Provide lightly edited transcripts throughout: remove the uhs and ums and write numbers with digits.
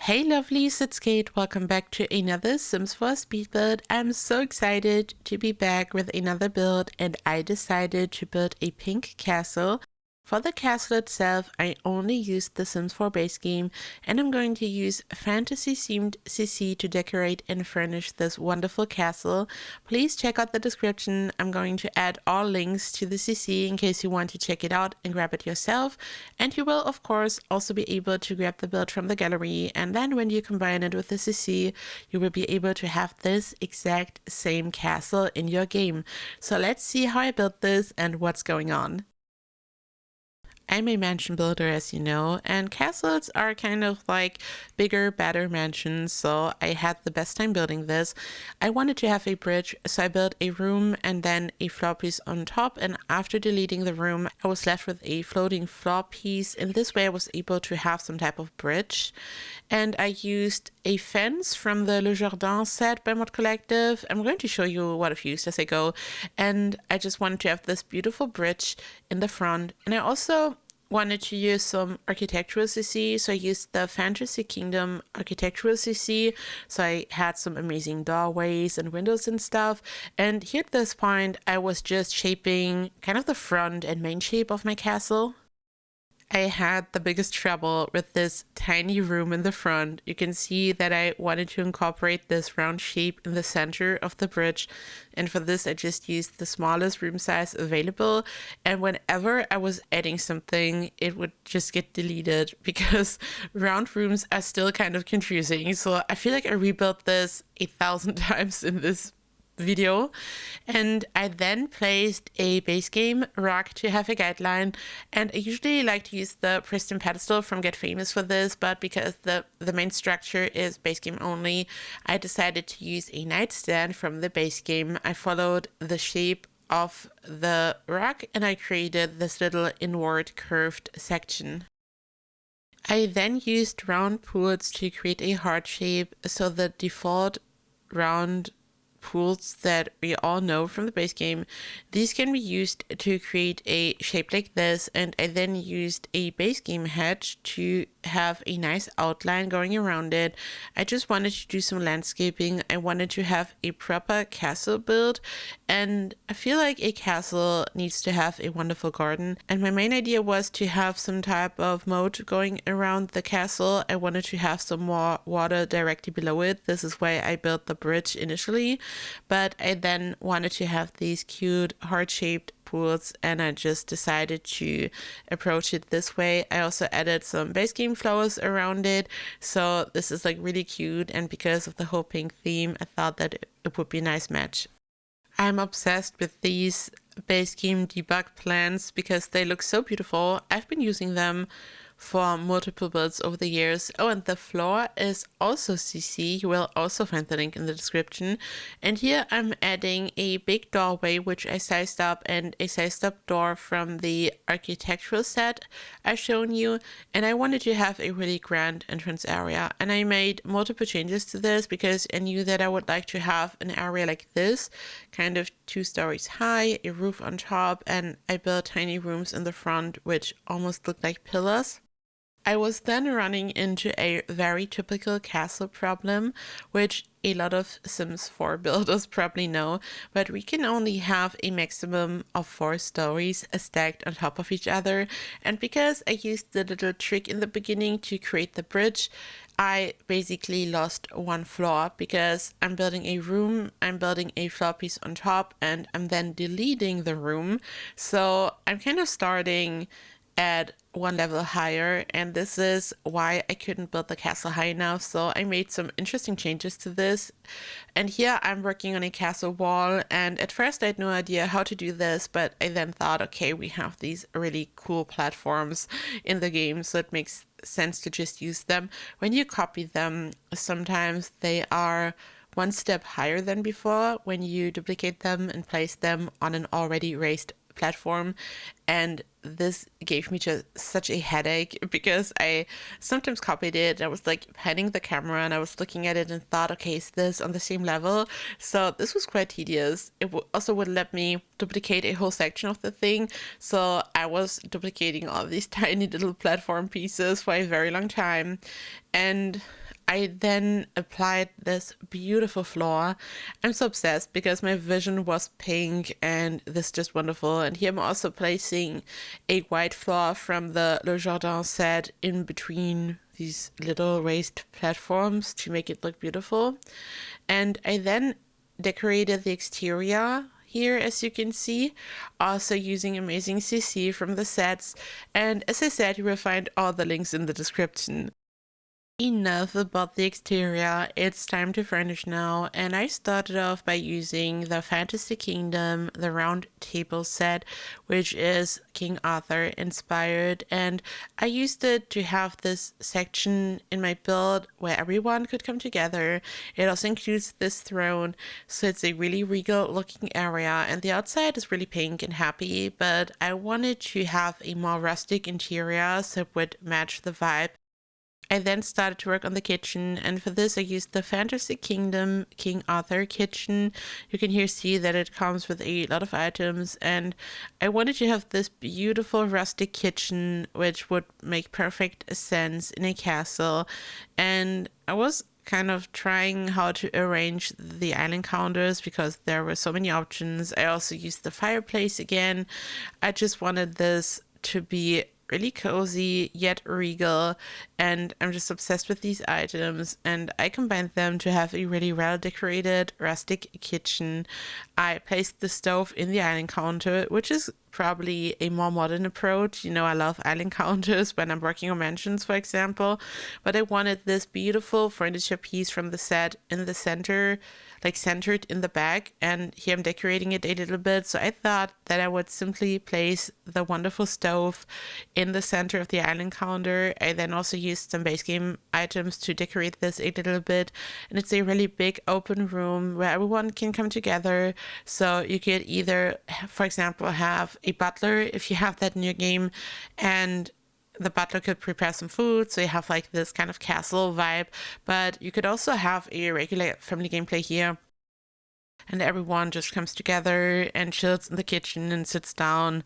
Hey lovelies, it's Kate. Welcome back to another Sims 4 speed build. I'm so excited to be back with another build, and I decided to build a pink castle. For the castle itself, I only used the Sims 4 base game, and I'm going to use fantasy-themed CC to decorate and furnish this wonderful castle. Please check out the description. I'm going to add all links to the CC in case you want to check it out and grab it yourself. And you will, of course, also be able to grab the build from the gallery, and then when you combine it with the CC, you will be able to have this exact same castle in your game. So let's see how I built this and what's going on. I'm a mansion builder, as you know, and castles are kind of like bigger, better mansions, so I had the best time building this. I wanted to have a bridge, so I built a room and then a floor piece on top, and after deleting the room, I was left with a floating floor piece. In this way, I was able to have some type of bridge, and I used a fence from the Le Jardin set by Mod Collective. I'm going to show you what I've used as I go, and I just wanted to have this beautiful bridge in the front, and I also wanted to use some architectural CC, so I used the Fantasy Kingdom architectural CC, so I had some amazing doorways and windows and stuff. And here at this point, I was just shaping kind of the front and main shape of my castle. I had the biggest trouble with this tiny room in the front. You can see that I wanted to incorporate this round shape in the center of the bridge, and for this I just used the smallest room size available, and whenever I was adding something it would just get deleted because round rooms are still kind of confusing. So I feel like I rebuilt this 1,000 times in this video, and I then placed a base game rock to have a guideline, and I usually like to use the Pristine pedestal from Get Famous for this, but because the main structure is base game only, I decided to use a nightstand from the base game. I followed the shape of the rock and I created this little inward curved section. I then used round pools to create a heart shape, so the default round pools that we all know from the base game, these can be used to create a shape like this, and I then used a base game hedge to have a nice outline going around it. I just wanted to do some landscaping. I wanted to have a proper castle build, and I feel like a castle needs to have a wonderful garden, and my main idea was to have some type of moat going around the castle. I wanted to have some more water directly below it. This is why I built the bridge initially, but I then wanted to have these cute heart-shaped pools, and I just decided to approach it this way. I also added some base game flowers around it, so this is like really cute, and because of the whole pink theme I thought that it would be a nice match. I'm obsessed with these base game debug plants because they look so beautiful. I've been using them for multiple builds over the years. Oh, and the floor is also CC. You will also find the link in the description. And here I'm adding a big doorway, which I sized up, and a sized up door from the architectural set I've shown you. And I wanted to have a really grand entrance area. And I made multiple changes to this because I knew that I would like to have an area like this, kind of 2 stories high, a roof on top, and I built tiny rooms in the front, which almost look like pillars. I was then running into a very typical castle problem, which a lot of Sims 4 builders probably know, but we can only have a maximum of 4 stories stacked on top of each other. And because I used the little trick in the beginning to create the bridge, I basically lost 1 floor because I'm building a room, I'm building a floor piece on top, and I'm then deleting the room. So I'm kind of starting at 1 level higher, and this is why I couldn't build the castle high enough. So I made some interesting changes to this, and here I'm working on a castle wall, and at first I had no idea how to do this, but I then thought, okay, we have these really cool platforms in the game, so it makes sense to just use them. When you copy them, sometimes they are 1 step higher than before when you duplicate them and place them on an already raised platform, and this gave me just such a headache because I sometimes copied it. I was like panning the camera and I was looking at it and thought, okay, is this on the same level? So this was quite tedious. It also would let me duplicate a whole section of the thing, so I was duplicating all these tiny little platform pieces for a very long time, and I then applied this beautiful floor. I'm so obsessed because my vision was pink and this is just wonderful. And here I'm also placing a white floor from the Le Jardin set in between these little raised platforms to make it look beautiful. And I then decorated the exterior here, as you can see, also using Amazing CC from the sets. And as I said, you will find all the links in the description. Enough about the exterior, it's time to furnish now, and I started off by using the Fantasy Kingdom, the round table set, which is King Arthur inspired, and I used it to have this section in my build where everyone could come together. It also includes this throne, so it's a really regal looking area, and the outside is really pink and happy, but I wanted to have a more rustic interior so it would match the vibe. I then started to work on the kitchen, and for this I used the Fantasy Kingdom King Arthur kitchen. You can here see that it comes with a lot of items, and I wanted to have this beautiful rustic kitchen which would make perfect sense in a castle. And I was kind of trying how to arrange the island counters because there were so many options. I also used the fireplace again. I just wanted this to be really cozy yet regal, and I'm just obsessed with these items, and I combined them to have a really well decorated rustic kitchen. I placed the stove in the island counter, which is probably a more modern approach. You know, I love island counters when I'm working on mansions, for example, but I wanted this beautiful furniture piece from the set in the center, like centered in the back, and here I'm decorating it a little bit. So I thought that I would simply place the wonderful stove in the center of the island counter. I then also used some base game items to decorate this a little bit, and it's a really big open room where everyone can come together. So you could either, for example, have a butler if you have that in your game, and the butler could prepare some food, so you have like this kind of castle vibe, but you could also have a regular family gameplay here, and everyone just comes together and chills in the kitchen and sits down.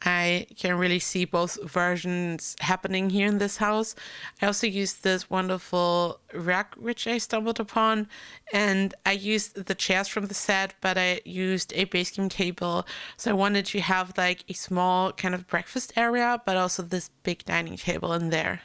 I can really see both versions happening here in this house. I also used this wonderful rug which I stumbled upon, and I used the chairs from the set, but I used a base game table. So I wanted to have like a small kind of breakfast area, but also this big dining table in there.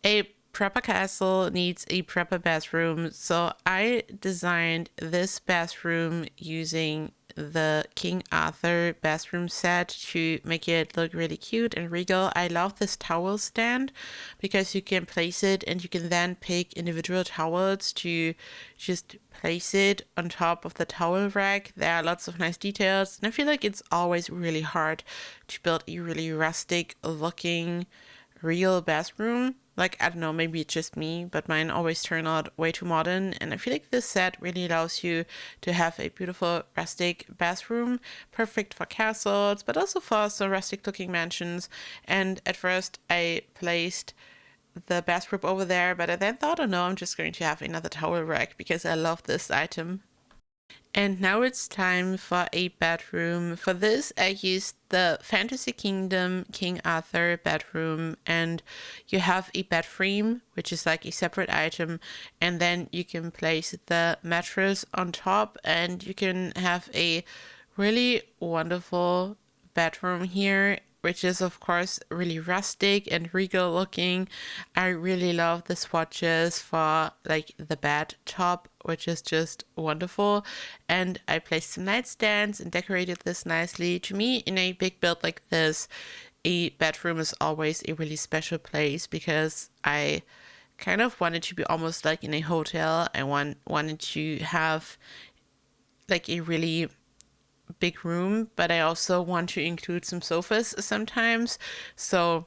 A proper castle needs a proper bathroom, so I designed this bathroom using the King Arthur bathroom set to make it look really cute and regal. I love this towel stand because you can place it and you can then pick individual towels to just place it on top of the towel rack. There are lots of nice details, and I feel like it's always really hard to build a really rustic looking real bathroom. Like, I don't know, maybe it's just me, but mine always turn out way too modern. And I feel like this set really allows you to have a beautiful rustic bathroom, perfect for castles, but also for some rustic looking mansions. And at first I placed the bathrobe over there, but I then thought, oh no, I'm just going to have another towel rack because I love this item. And now it's time for a bedroom. For this, I used the Fantasy Kingdom King Arthur bedroom, and you have a bed frame, which is like a separate item, and then you can place the mattress on top, and you can have a really wonderful bedroom here, which is of course really rustic and regal looking. I really love the swatches for like the bed top, which is just wonderful. And I placed some nightstands and decorated this nicely. To me, in a big build like this, a bedroom is always a really special place because I kind of wanted to be almost like in a hotel. I wanted to have like a really big room, but I also want to include some sofas sometimes, so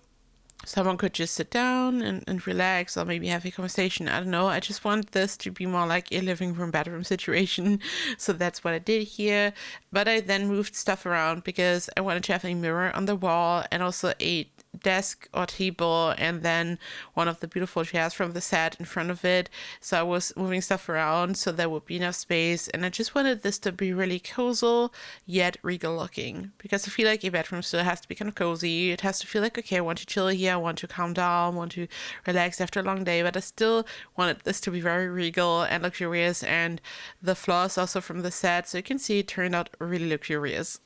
someone could just sit down and relax or maybe have a conversation. I don't know, I just want this to be more like a living room bedroom situation. So that's what I did here, but I then moved stuff around because I wanted to have a mirror on the wall and also a desk or table and then one of the beautiful chairs from the set in front of it. So I was moving stuff around so there would be enough space, and I just wanted this to be really cozy yet regal looking, because I feel like a bedroom still has to be kind of cozy. It has to feel like, okay, I want to chill here, I want to calm down, I want to relax after a long day, but I still wanted this to be very regal and luxurious. And the floors also from the set, so you can see it turned out really luxurious.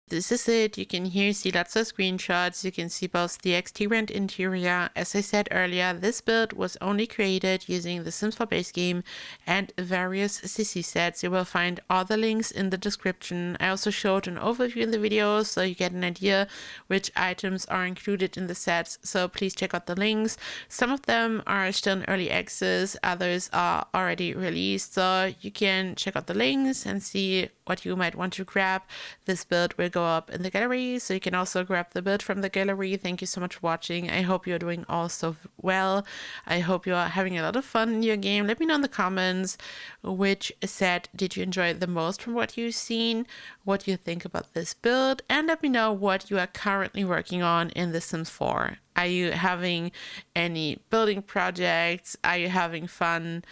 This is it. You can here see lots of screenshots. You can see both the exterior and interior. As I said earlier, this build was only created using the Sims 4 base game and various CC sets. You will find all the links in the description. I also showed an overview in the video so you get an idea which items are included in the sets. So please check out the links. Some of them are still in early access, others are already released. So you can check out the links and see what you might want to grab. This build will go up in the gallery, so you can also grab the build from the gallery. Thank you so much for watching. I hope you're doing all so well. I hope you are having a lot of fun in your game. Let me know in the comments which set did you enjoy the most from what you've seen, what you think about this build, and let me know what you are currently working on in The Sims 4. Are you having any building projects? Are you having fun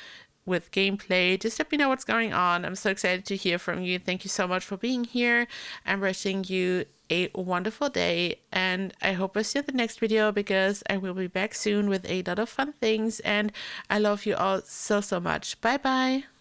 with gameplay? Just let me know what's going on. I'm so excited to hear from you. Thank you so much for being here. I'm wishing you a wonderful day, and I hope I see you in the next video, because I will be back soon with a lot of fun things, and I love you all so much. Bye bye.